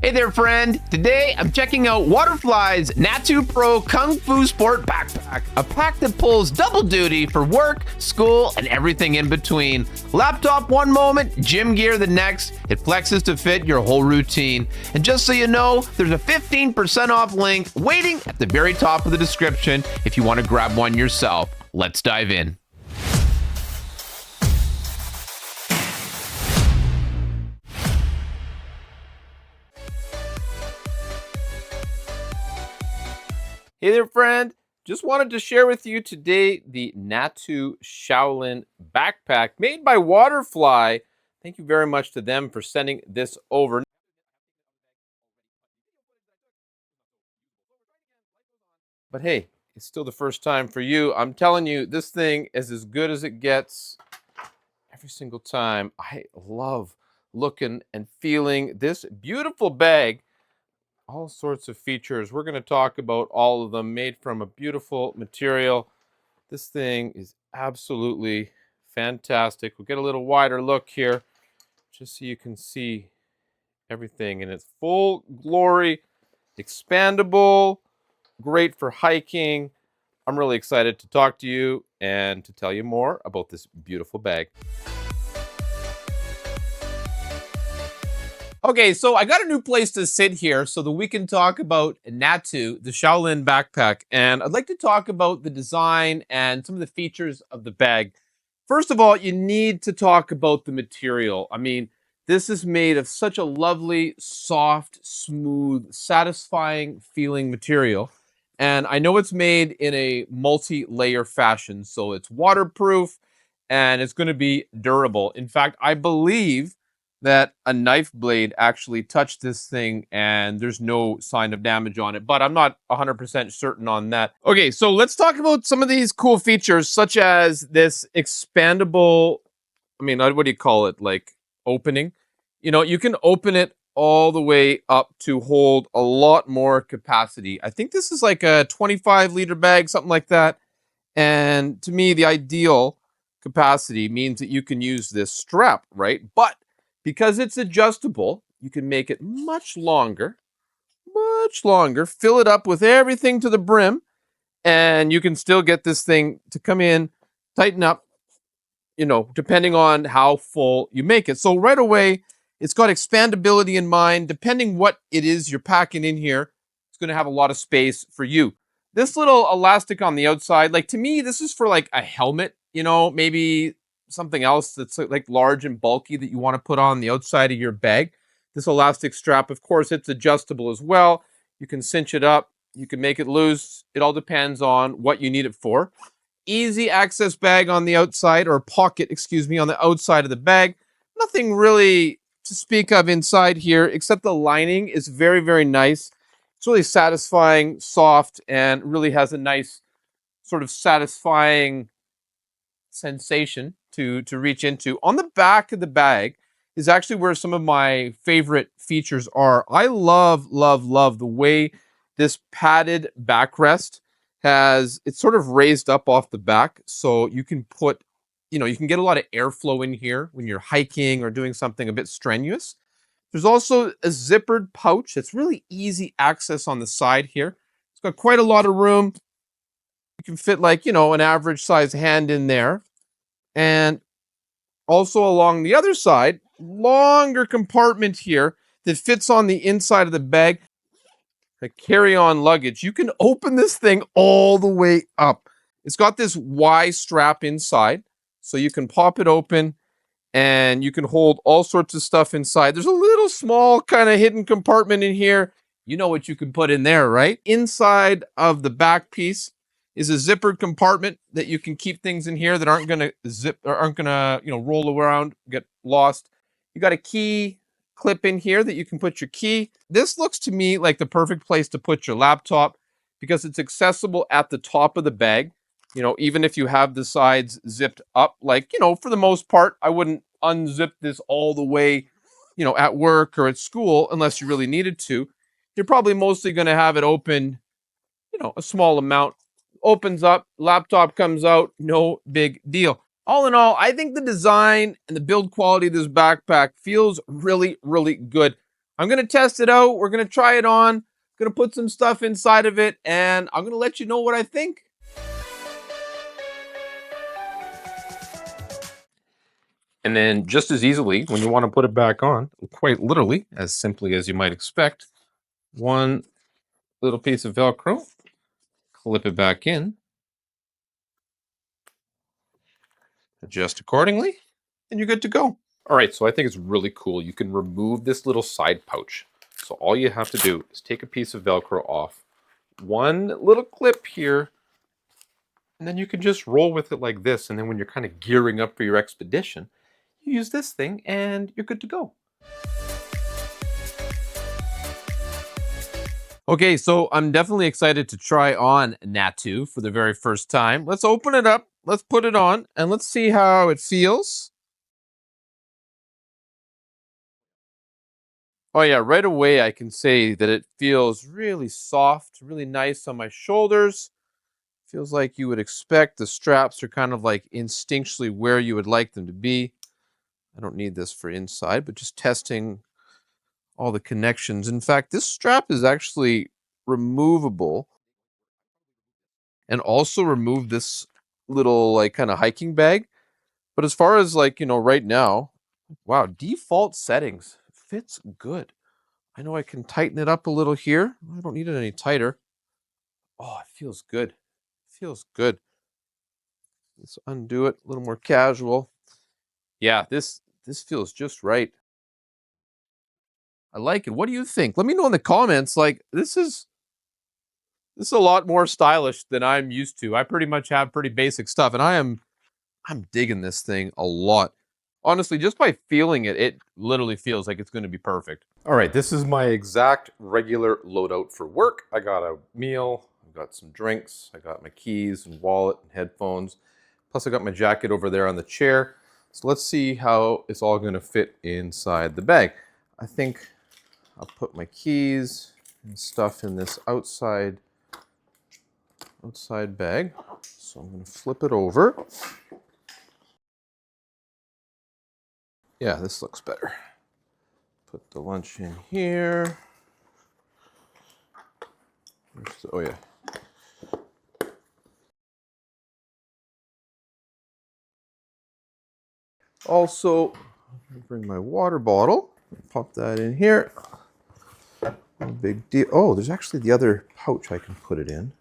Hey there, friend. Today, I'm checking out Waterfly's NATU Pro Kung Fu Sport Backpack, a pack that pulls double duty for work, school, and everything in between. Laptop one moment, gym gear the next. It flexes to fit your whole routine. And just so you know, there's a 15% off link waiting at the very top of the description if you want to grab one yourself. Let's dive in. Hey there, friend. Just wanted to share with you today the NATU Shaolin backpack made by Waterfly. Thank you very much to them for sending this over. But hey, it's still the first time for you. I'm telling you, this thing is as good as it gets every single time. I love looking and feeling this beautiful bag. All sorts of features. We're going to talk about all of them, made from a beautiful material. This thing is absolutely fantastic. We'll get a little wider look here just so you can see everything in its full glory. Expandable, great for hiking. I'm really excited to talk to you and to tell you more about this beautiful bag. Okay, so I got a new place to sit here so that we can talk about NATU, the Shaolin backpack. And I'd like to talk about the design and some of the features of the bag. First of all, you need to talk about the material. I mean, this is made of such a lovely, soft, smooth, satisfying feeling material. And I know it's made in a multi-layer fashion, so it's waterproof and it's going to be durable. In fact, I believe that a knife blade actually touched this thing and there's no sign of damage on it, but I'm not 100% certain on that. Okay, so let's talk about some of these cool features, such as this expandable, what do you call it? Like opening. You know, you can open it all the way up to hold a lot more capacity. I think this is like a 25-liter bag, something like that. And to me, the ideal capacity means that you can use this strap, right? But because it's adjustable, you can make it much longer, fill it up with everything to the brim, and you can still get this thing to come in, tighten up, depending on how full you make it. So right away, it's got expandability in mind. Depending what it is you're packing in here, it's going to have a lot of space for you. This little elastic on the outside, like to me, this is for like a helmet, maybe something else that's like large and bulky that you want to put on the outside of your bag. This elastic strap, of course, it's adjustable as well. You can cinch it up. You can make it loose. It all depends on what you need it for. Easy access bag on the outside, or pocket, on the outside of the bag. Nothing really to speak of inside here, except the lining is very, very nice. It's really satisfying, soft, and really has a nice sort of satisfying sensation to reach into. On the back of the bag is actually where some of my favorite features are. I love the way this padded backrest it's sort of raised up off the back, so you can put, you can get a lot of airflow in here when you're hiking or doing something a bit strenuous. There's also a zippered pouch. It's really easy access on the side here. It's got quite a lot of room. You can fit like, an average size hand in there. And also along the other side, longer compartment here that fits on the inside of the bag. A carry-on luggage. You can open this thing all the way up. It's got this Y strap inside, so you can pop it open and you can hold all sorts of stuff inside. There's a little small kind of hidden compartment in here. You know what you can put in there, right? Inside of the back piece is a zippered compartment that you can keep things in here that aren't going to zip or aren't going to, roll around, get lost. You got a key clip in here that you can put your key. This looks to me like the perfect place to put your laptop because it's accessible at the top of the bag. Even if you have the sides zipped up, like, for the most part, I wouldn't unzip this all the way, at work or at school unless you really needed to. You're probably mostly going to have it open, a small amount. Opens up, laptop comes out, no big deal. All in all, I think the design and the build quality of this backpack feels really, really good. I'm going to test it out. We're going to try it on. Going to put some stuff inside of it, and I'm going to let you know what I think. And then just as easily, when you want to put it back on, quite literally, as simply as you might expect, one little piece of Velcro, clip it back in, adjust accordingly, and you're good to go. All right, so I think it's really cool. You can remove this little side pouch. So all you have to do is take a piece of Velcro off, one little clip here, and then you can just roll with it like this. And then when you're kind of gearing up for your expedition, you use this thing and you're good to go. Okay, so I'm definitely excited to try on NATU for the very first time. Let's open it up, let's put it on, and let's see how it feels. Oh yeah, right away I can say that it feels really soft, really nice on my shoulders. Feels like you would expect. The straps are kind of like instinctually where you would like them to be. I don't need this for inside, but just testing all the connections. In fact, this strap is actually removable, and also remove this little like kind of hiking bag. But as far as like, right now, wow, default settings fits good. I know I can tighten it up a little here. I don't need it any tighter. Oh, it feels good. It feels good. Let's undo it, a little more casual. Yeah, this feels just right. I like it. What do you think? Let me know in the comments. Like, this is a lot more stylish than I'm used to. I pretty much have pretty basic stuff, and I'm digging this thing a lot. Honestly, just by feeling it, it literally feels like it's going to be perfect. All right, this is my exact regular loadout for work. I got a meal, I got some drinks, I got my keys and wallet and headphones. Plus I got my jacket over there on the chair. So let's see how it's all going to fit inside the bag. I think I'll put my keys and stuff in this outside bag. So I'm going to flip it over. Yeah, this looks better. Put the lunch in here. Oh yeah. Also, bring my water bottle. Pop that in here. No big deal. Oh, there's actually the other pouch I can put it in.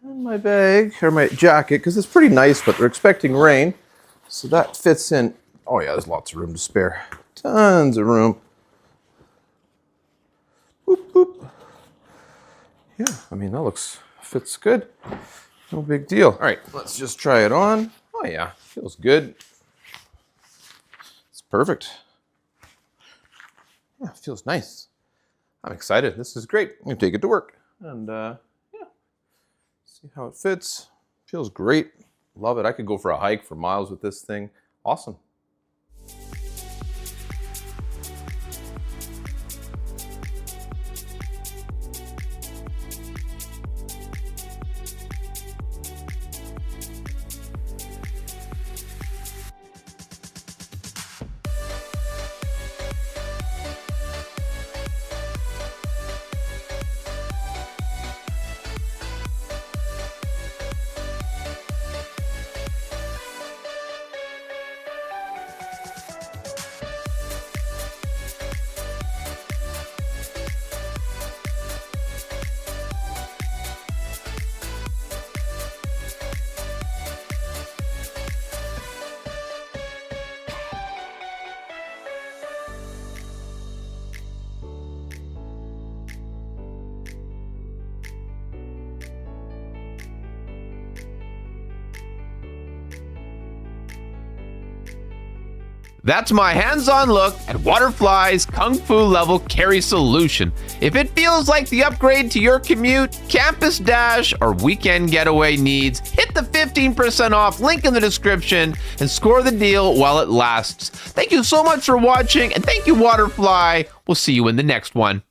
And my bag, or my jacket, because it's pretty nice, but they're expecting rain. So that fits in. Oh yeah, there's lots of room to spare. Tons of room. Boop, boop. Yeah, I mean, that fits good. No big deal. All right, let's just try it on. Oh yeah, feels good. It's perfect. Yeah, it feels nice. I'm excited. This is great. I'm gonna take it to work. And yeah, see how it fits. Feels great. Love it. I could go for a hike for miles with this thing. Awesome. That's my hands-on look at Waterfly's Kung Fu level carry solution. If it feels like the upgrade to your commute, campus dash, or weekend getaway needs, hit the 15% off link in the description and score the deal while it lasts. Thank you so much for watching, and thank you, Waterfly. We'll see you in the next one.